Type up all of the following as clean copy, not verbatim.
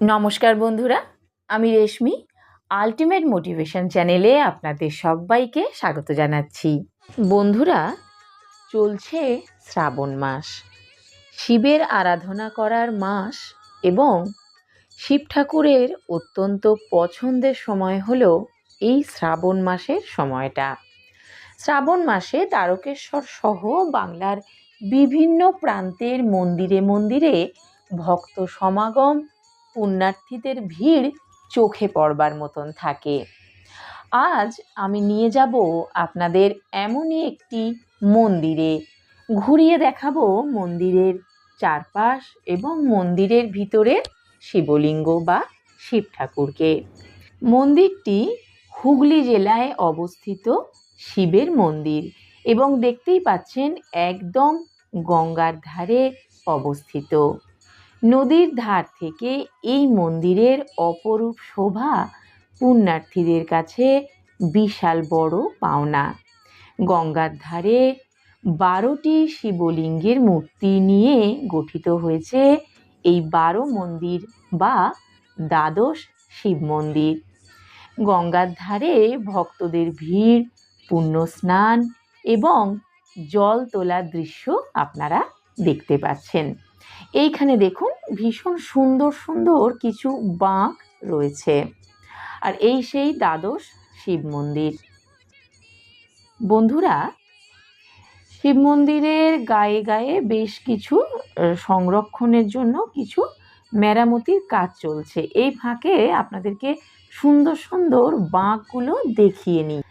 নমস্কার বন্ধুরা, আমি রেশমি আল্টিমেট মোটিভেশন চ্যানেলে আপনাদের সবাইকে স্বাগত জানাচ্ছি। বন্ধুরা, চলছে শ্রাবণ মাস, শিবের আরাধনা করার মাস এবং শিব ঠাকুরের অত্যন্ত পছন্দের সময় হলো এই শ্রাবণ মাসের সময়টা। শ্রাবণ মাসে তারকেশ্বর সহ বাংলার বিভিন্ন প্রান্তের মন্দিরে মন্দিরে ভক্ত সমাগম, পুণ্যার্থীদের ভিড় চোখে পড়বার মতন থাকে। আজ আমি নিয়ে যাব আপনাদের এমনই একটি মন্দিরে, ঘুরিয়ে দেখাবো মন্দিরের চারপাশ এবং মন্দিরের ভিতরের শিবলিঙ্গ বা শিব ঠাকুরকে। মন্দিরটি হুগলি জেলায় অবস্থিত শিবের মন্দির এবং দেখতেই পাচ্ছেন একদম গঙ্গার ধারে অবস্থিত। নদীর ধার থেকে এই মন্দিরের অপরূপ শোভা পুণ্যার্থীদের কাছে বিশাল বড় পাওনা। গঙ্গার ধারে 12টি শিবলিঙ্গের মূর্তি নিয়ে গঠিত হয়েছে এই 12 মন্দির বা দ্বাদশ শিব মন্দির। গঙ্গার ধারে ভক্তদের ভিড়, পুণ্য স্নান এবং জল তোলার দৃশ্য আপনারা দেখতে পাচ্ছেন। এইখানে দেখুন ভীষণ সুন্দর সুন্দর কিছু বাঁক রয়েছে, আর এই সেই দ্বাদশ শিব মন্দির। বন্ধুরা, শিব মন্দিরের গায়ে গায়ে বেশ কিছু সংরক্ষণের জন্য কিছু মেরামতির কাজ চলছে। এই ফাঁকে আপনাদেরকে সুন্দর সুন্দর বাঁকগুলো দেখিয়ে নিই।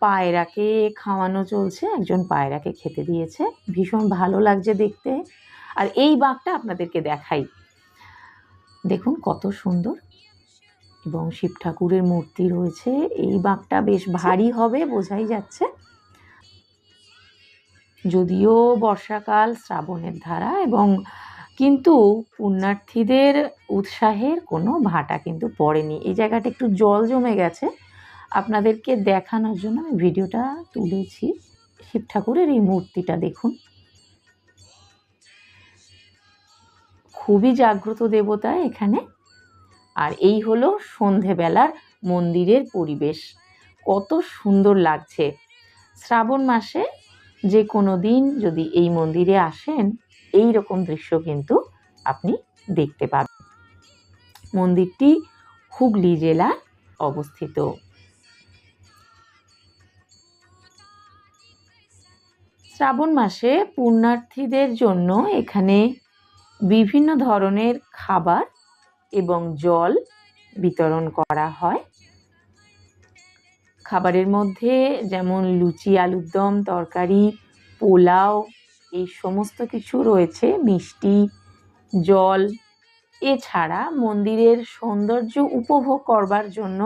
পায়রাকে খাওয়ানো চলছে, একজন পায়রাকে খেতে দিয়েছে, ভীষণ ভালো লাগছে দেখতে। আর এই বাঁকটা আপনাদেরকে দেখাই, দেখুন কত সুন্দর, এবং শিব ঠাকুরের মূর্তি রয়েছে। এই বাঁকটা বেশ ভারী হবে বোঝাই যাচ্ছে, যদিও বর্ষাকাল, শ্রাবণের ধারা, এবং কিন্তু পুণ্যার্থীদের উৎসাহের কোনো ভাটা কিন্তু পড়েনি। এই জায়গাটা একটু জল জমে গেছে, আপনাদেরকে দেখানোর জন্য আমি ভিডিওটা তুলেছি। শিব ঠাকুরের এই মূর্তিটা দেখুন, খুবই জাগ্রত দেবতা এখানে। আর এই হলো সন্ধেবেলার মন্দিরের পরিবেশ, কত সুন্দর লাগছে। শ্রাবণ মাসে যে কোনো দিন যদি এই মন্দিরে আসেন, এই রকম দৃশ্য কিন্তু আপনি দেখতে পাবেন। মন্দিরটি হুগলি জেলায় অবস্থিত। শ্রাবণ মাসে পুণ্যার্থীদের জন্য এখানে বিভিন্ন ধরনের খাবার এবং জল বিতরণ করা হয়। খাবারের মধ্যে যেমন লুচি, আলুর দম, তরকারি, পোলাও, এই সমস্ত কিছু রয়েছে, মিষ্টি, জল। এছাড়া মন্দিরের সৌন্দর্য উপভোগ করবার জন্য,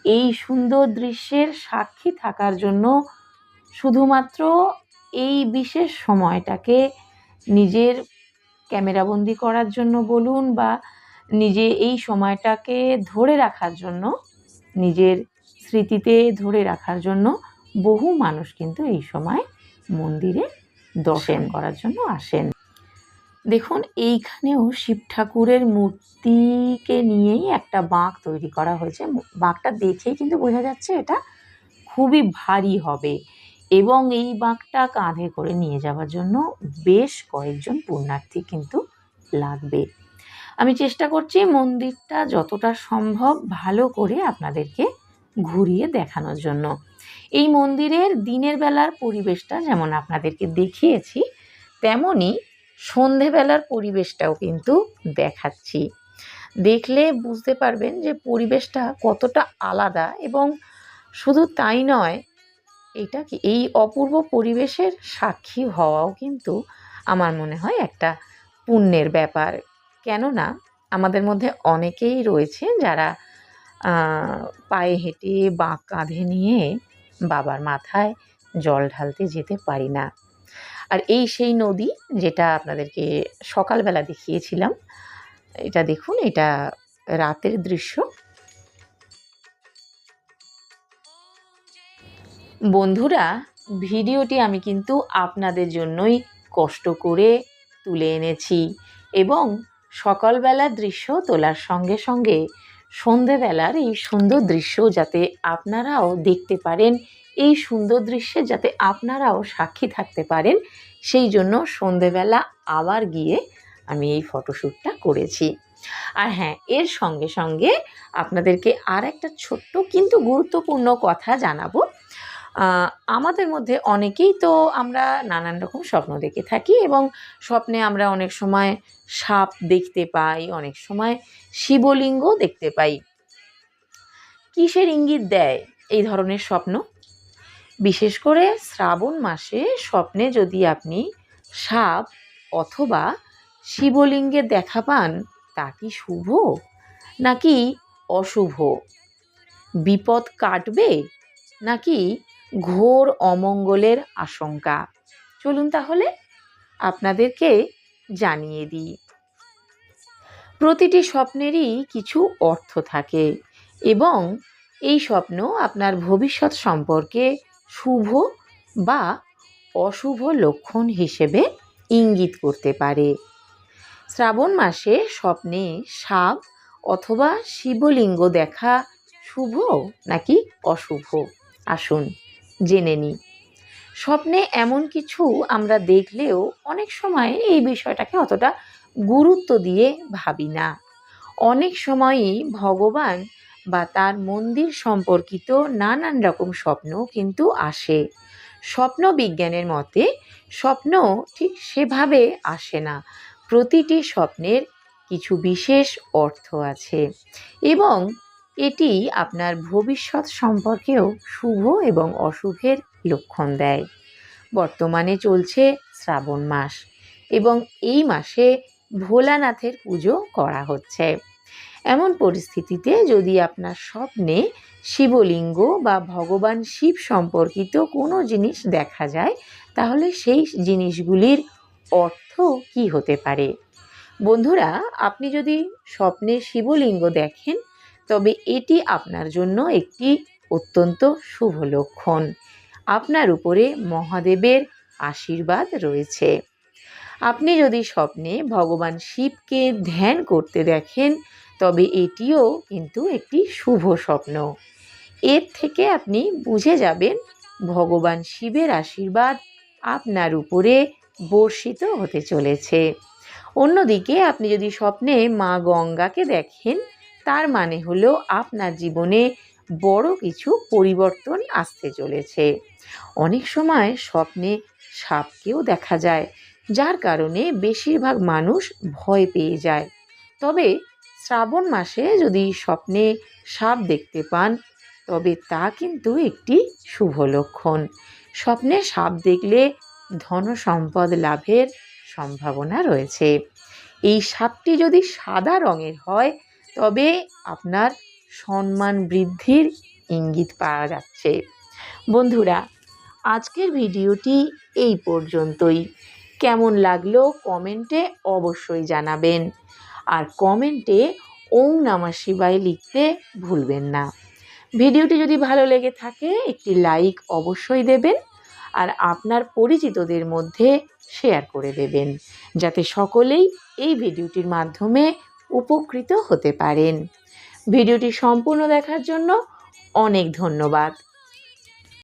এই সুন্দর দৃশ্যের সাক্ষী থাকার জন্য, শুধুমাত্র এই বিশেষ সময়টাকে নিজের ক্যামেরাবন্দি করার জন্য বলুন বা নিজে এই সময়টাকে ধরে রাখার জন্য, নিজের স্মৃতিতে ধরে রাখার জন্য বহু মানুষ কিন্তু এই সময় মন্দিরে দর্শন করার জন্য আসেন। দেখুন এইখানেও শিব ঠাকুরের মূর্তিকে নিয়েই একটা বাঁক তৈরি করা হয়েছে। বাঁকটা দেখেই কিন্তু বোঝা যাচ্ছে এটা খুবই ভারী হবে, এবং এই বাঁকটা কাঁধে করে নিয়ে যাওয়ার জন্য বেশ কয়েকজন পুণ্যার্থী কিন্তু লাগবে। আমি চেষ্টা করছি মন্দিরটা যতটা সম্ভব ভালো করে আপনাদেরকে ঘুরিয়ে দেখানোর জন্য। এই মন্দিরের দিনের বেলার পরিবেশটা যেমন আপনাদেরকে দেখিয়েছি, তেমনই সন্ধেবেলার পরিবেশটাও কিন্তু দেখাচ্ছি। দেখলে বুঝতে পারবেন যে পরিবেশটা কতটা আলাদা, এবং শুধু তাই নয়, এটা কি এই অপূর্ব পরিবেশের সাক্ষী হওয়াও কিন্তু আমার মনে হয় একটা পুণ্যের ব্যাপার। কেননা আমাদের মধ্যে অনেকেই রয়েছে যারা পায়ে হেঁটে বাঁক কাঁধে নিয়ে বাবার মাথায় জল ঢালতে যেতে পারি না। আর এই সেই নদী যেটা আপনাদেরকে সকালবেলা দেখিয়েছিলাম, এটা দেখুন, এটা রাতের দৃশ্য। বন্ধুরা, ভিডিওটি আমি কিন্তু আপনাদের জন্যই কষ্ট করে তুলে এনেছি, এবং সকালবেলার দৃশ্য তোলার সঙ্গে সঙ্গে সন্ধেবেলার এই সুন্দর দৃশ্য যাতে আপনারাও দেখতে পারেন, এই সুন্দর দৃশ্যে যাতে আপনারাও সাক্ষী থাকতে পারেন, সেই জন্য সন্ধেবেলা আবার গিয়ে আমি এই ফটোশ্যুটটা করেছি। আর হ্যাঁ, এর সঙ্গে সঙ্গে আপনাদেরকে আর একটা ছোট্ট কিন্তু গুরুত্বপূর্ণ কথা জানাবো। আমাদের মধ্যে অনেকেই তো আমরা নানান রকম স্বপ্ন দেখে থাকি এবং স্বপ্নে আমরা অনেক সময় সাপ দেখতে পাই, অনেক সময় শিবলিঙ্গ দেখতে পাই। কিসের ইঙ্গিত দেয় এই ধরনের স্বপ্ন? বিশেষ করে শ্রাবণ মাসে স্বপ্নে যদি আপনি সাপ অথবা শিবলিঙ্গের দেখা পান, তা কি শুভ নাকি অশুভ? বিপদ কাটবে নাকি ঘোর অমঙ্গলের আশঙ্কা? চলুন তাহলে আপনাদেরকে জানিয়ে দিই। প্রতিটি স্বপ্নেরই কিছু অর্থ থাকে এবং এই স্বপ্ন আপনার ভবিষ্যৎ সম্পর্কে শুভ বা অশুভ লক্ষণ হিসেবে ইঙ্গিত করতে পারে। শ্রাবণ মাসে স্বপ্নে সাপ অথবা শিবলিঙ্গ দেখা শুভ নাকি অশুভ? আসুন জেনে নিই। স্বপ্নে এমন কিছু আমরা দেখলেও অনেক সময় এই বিষয়টাকে অতটা গুরুত্ব দিয়ে ভাবি না। অনেক সময়ই ভগবান বা তার মন্দির সম্পর্কিত নানান রকম স্বপ্ন কিন্তু আসে। স্বপ্ন বিজ্ঞানের মতে স্বপ্ন ঠিক সেভাবে আসে না। প্রতিটি স্বপ্নের কিছু বিশেষ অর্থ আছে এবং এটি আপনার ভবিষ্যৎ সম্পর্কেও শুভ এবং অশুভের লক্ষণ দেয়। বর্তমানে চলছে শ্রাবণ মাস এবং এই মাসে ভোলানাথের পুজো করা হচ্ছে। এমন পরিস্থিতিতে যদি আপনার স্বপ্নে শিবলিঙ্গ বা ভগবান শিব সম্পর্কিত কোনো জিনিস দেখা যায়, তাহলে সেই জিনিসগুলির অর্থ কী হতে পারে? বন্ধুরা, আপনি যদি স্বপ্নে শিবলিঙ্গ দেখেন, তবে এটি আপনার জন্য একটি অত্যন্ত শুভ লক্ষণ। আপনার উপরে মহাদেবের আশীর্বাদ রয়েছে। আপনি যদি স্বপ্নে ভগবান শিবকে ধ্যান করতে দেখেন, তবে এটিও কিন্তু একটি শুভ স্বপ্ন। এর থেকে আপনি বুঝে যাবেন ভগবান শিবের আশীর্বাদ আপনার উপরে বর্ষিত হতে চলেছে। অন্যদিকে আপনি যদি স্বপ্নে মা গঙ্গাকে দেখেন, তার মানে হলো আপনার জীবনে বড় কিছু পরিবর্তন আসতে চলেছে। অনেক সময় স্বপ্নে সাপকেও দেখা যায়, যার কারণে বেশিরভাগ মানুষ ভয় পেয়ে যায়। তবে শ্রাবণ মাসে যদি স্বপ্নে সাপ দেখতে পান, তবে তা কিন্তু একটি শুভ লক্ষণ। স্বপ্নে সাপ দেখলে ধন সম্পদ লাভের সম্ভাবনা রয়েছে। এই সাপটি যদি সাদা রঙের হয়, তবে আপনার সম্মান বৃদ্ধির ইঙ্গিত পাওয়া যাচ্ছে। বন্ধুরা, আজকের ভিডিওটি এই পর্যন্তই। কেমন লাগলো কমেন্টে অবশ্যই জানাবেন, আর কমেন্টে ওম নমঃ শিবায় লিখতে ভুলবেন না। ভিডিওটি যদি ভালো লেগে থাকে একটি লাইক অবশ্যই দেবেন, আর আপনার পরিচিতদের মধ্যে শেয়ার করে দেবেন, যাতে সকলেই এই ভিডিওটির মাধ্যমে উপকৃত হতে পারেন। ভিডিওটি সম্পূর্ণ দেখার জন্য অনেক ধন্যবাদ।